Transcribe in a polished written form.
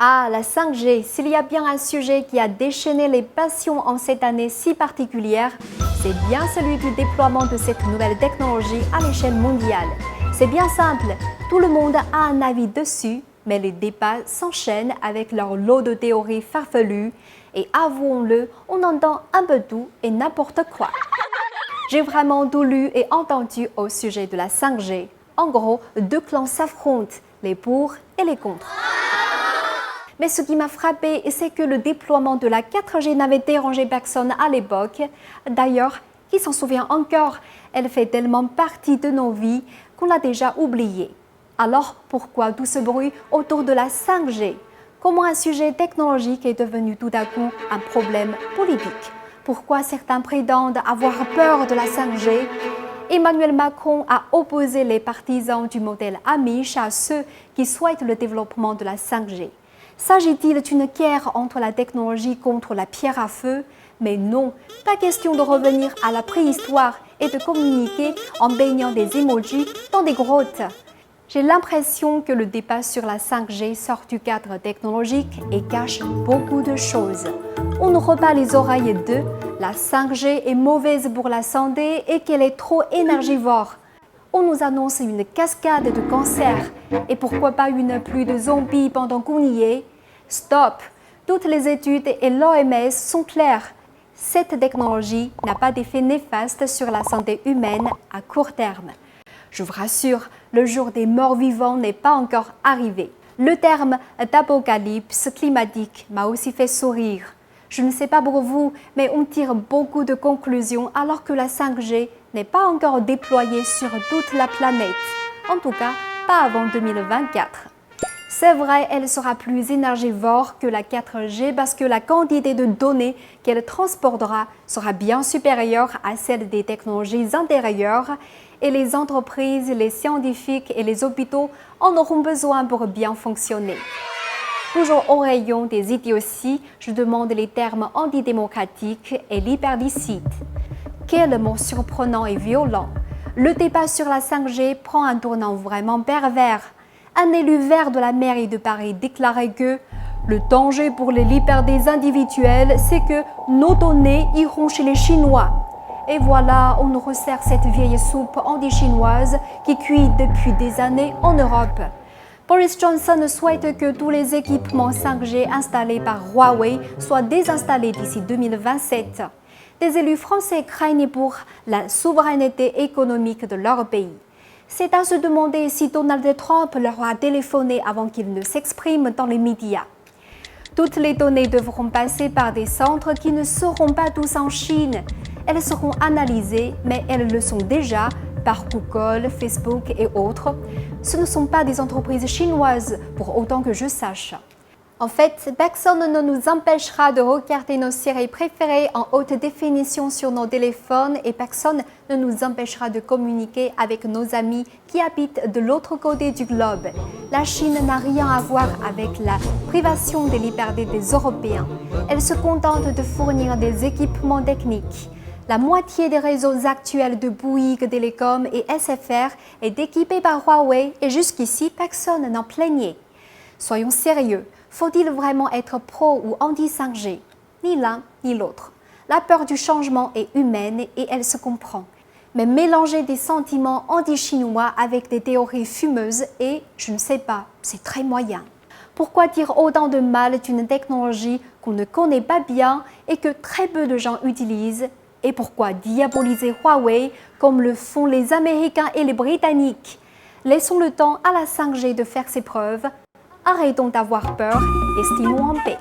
Ah, la 5G, s'il y a bien un sujet qui a déchaîné les passions en cette année si particulière, c'est bien celui du déploiement de cette nouvelle technologie à l'échelle mondiale. C'est bien simple, tout le monde a un avis dessus, mais les débats s'enchaînent avec leur lot de théories farfelues et avouons-le, on entend un peu tout et n'importe quoi. J'ai vraiment tout lu et entendu au sujet de la 5G. En gros, deux clans s'affrontent, les pour et les contre. Mais ce qui m'a frappé, c'est que le déploiement de la 4G n'avait dérangé personne à l'époque. D'ailleurs, qui s'en souvient encore, elle fait tellement partie de nos vies qu'on l'a déjà oubliée. Alors, pourquoi tout ce bruit autour de la 5G? Comment un sujet technologique est devenu tout à coup un problème politique? Pourquoi certains prétendent avoir peur de la 5G? Emmanuel Macron a opposé les partisans du modèle Amish à ceux qui souhaitent le développement de la 5G. S'agit-il d'une guerre entre la technologie contre la pierre à feu? Mais non, pas question de revenir à la préhistoire et de communiquer en baignant des emojis dans des grottes. J'ai l'impression que le débat sur la 5G sort du cadre technologique et cache beaucoup de choses. On nous rebat les oreilles de « la 5G est mauvaise pour la santé et qu'elle est trop énergivore ». On nous annonce une cascade de cancers et pourquoi pas une pluie de zombies pendant qu'on y est. Stop! Toutes les études et l'OMS sont claires. Cette technologie n'a pas d'effet néfaste sur la santé humaine à court terme. Je vous rassure, le jour des morts vivants n'est pas encore arrivé. Le terme d'apocalypse climatique m'a aussi fait sourire. Je ne sais pas pour vous, mais on tire beaucoup de conclusions alors que la 5G n'est pas encore déployée sur toute la planète. En tout cas, pas avant 2024. C'est vrai, elle sera plus énergivore que la 4G parce que la quantité de données qu'elle transportera sera bien supérieure à celle des technologies antérieures et les entreprises, les scientifiques et les hôpitaux en auront besoin pour bien fonctionner. Toujours au rayon des idioties, je demande les termes antidémocratiques et liberticides. Quel mot surprenant et violent! Le débat sur la 5G prend un tournant vraiment pervers. Un élu vert de la mairie de Paris déclarait que le danger pour les libertés individuelles, c'est que nos données iront chez les Chinois. Et voilà, on nous resserre cette vieille soupe anti-chinoise qui cuit depuis des années en Europe. Boris Johnson souhaite que tous les équipements 5G installés par Huawei soient désinstallés d'ici 2027. Des élus français craignent pour la souveraineté économique de leur pays. C'est à se demander si Donald Trump leur a téléphoné avant qu'il ne s'exprime dans les médias. Toutes les données devront passer par des centres qui ne seront pas tous en Chine. Elles seront analysées, mais elles le sont déjà par Google, Facebook et autres. Ce ne sont pas des entreprises chinoises, pour autant que je sache. En fait, personne ne nous empêchera de regarder nos séries préférées en haute définition sur nos téléphones et personne ne nous empêchera de communiquer avec nos amis qui habitent de l'autre côté du globe. La Chine n'a rien à voir avec la privation des libertés des Européens. Elle se contente de fournir des équipements techniques. La moitié des réseaux actuels de Bouygues Télécom et SFR est équipée par Huawei et jusqu'ici personne n'en plaignait. Soyons sérieux. Faut-il vraiment être pro ou anti-5G? Ni l'un ni l'autre. La peur du changement est humaine et elle se comprend. Mais mélanger des sentiments anti-chinois avec des théories fumeuses et, je ne sais pas, c'est très moyen. Pourquoi dire autant de mal d'une technologie qu'on ne connaît pas bien et que très peu de gens utilisent? Et pourquoi diaboliser Huawei comme le font les Américains et les Britanniques? Laissons le temps à la 5G de faire ses preuves. Arrêtons d'avoir peur, estimons en paix.